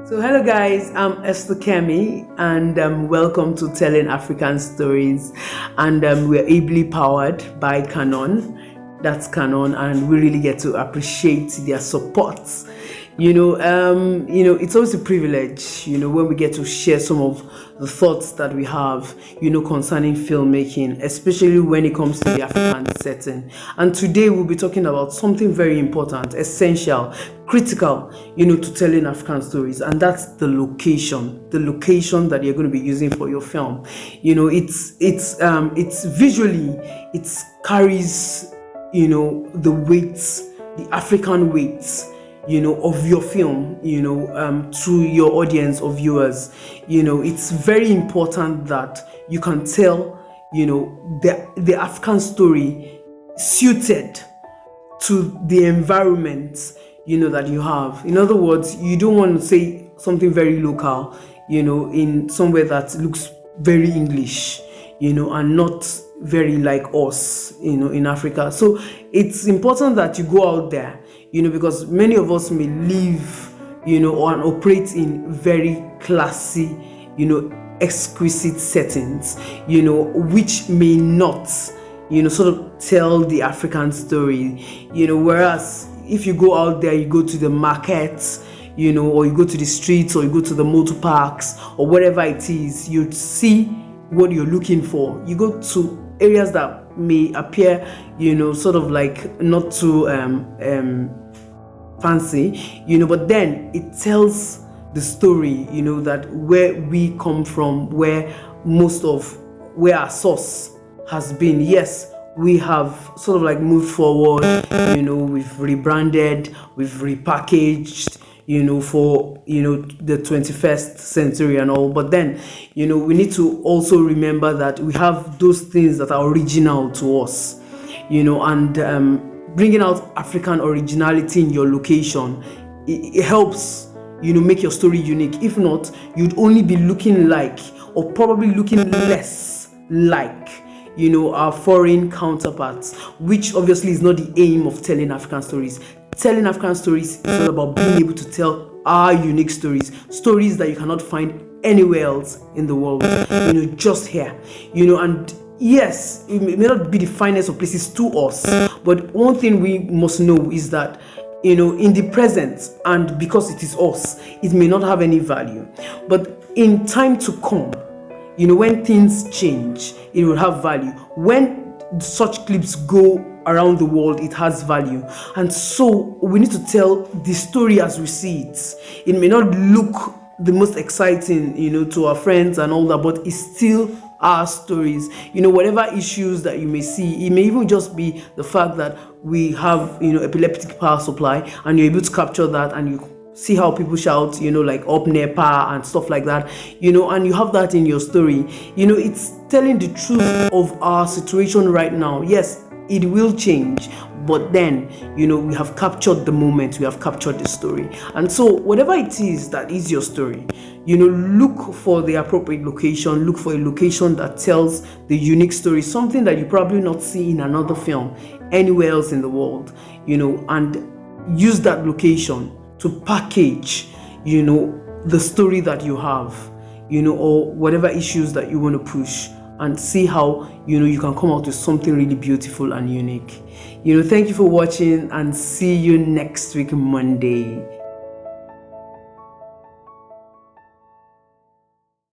So, hello guys, I'm Esther Kemi, and welcome to Telling African Stories. And we're ably powered by Canon. That's Canon, and we really get to appreciate their support. It's always a privilege, when we get to share some of the thoughts that we have, concerning filmmaking, especially when it comes to the African setting. And today we'll be talking about something very important, essential, critical, to telling African stories, and that's the location that you're going to be using for your film. It's visually, it carries, the weights, the African weights, of your film, to your audience of viewers. It's very important that you can tell, the African story suited to the environment, that you have. In other words, you don't want to say something very local, in somewhere that looks very English, and not very like us, in Africa. So it's important that you go out there, because many of us may live, or operate in very classy, exquisite settings, which may not, sort of tell the African story, whereas if you go out there, you go to the markets, or you go to the streets, or you go to the motor parks, or whatever it is, you see what you're looking for. You go to areas that may appear, sort of like not too fancy, but then it tells the story, that where we come from, where our source has been. Yes, we have sort of like moved forward, we've rebranded, we've repackaged, for, the 21st century and all. But then, we need to also remember that we have those things that are original to us, and bringing out African originality in your location, it helps, make your story unique. If not, you'd only be looking like, or probably looking less like, our foreign counterparts, which obviously is not the aim of telling African stories. Telling African stories is all about being able to tell our unique stories that you cannot find anywhere else in the world, just here, and yes, it may not be the finest of places to us, but one thing we must know is that, in the present, and because it is us, it may not have any value, but in time to come, when things change, it will have value. When such clips go around the world, it has value. And so we need to tell the story as we see it. It may not look the most exciting, to our friends and all that, but it's still our stories. Whatever issues that you may see, it may even just be the fact that we have, epileptic power supply, and you're able to capture that, and you see how people shout, like up NEPA and stuff like that, and you have that in your story. It's telling the truth of our situation right now. Yes, it will change, but then, we have captured the moment, we have captured the story. And so whatever it is that is your story, look for the appropriate location, look for a location that tells the unique story, something that you probably not see in another film anywhere else in the world, and use that location to package, the story that you have, or whatever issues that you want to push, and see how, you can come out with something really beautiful and unique. Thank you for watching, and see you next week, Monday.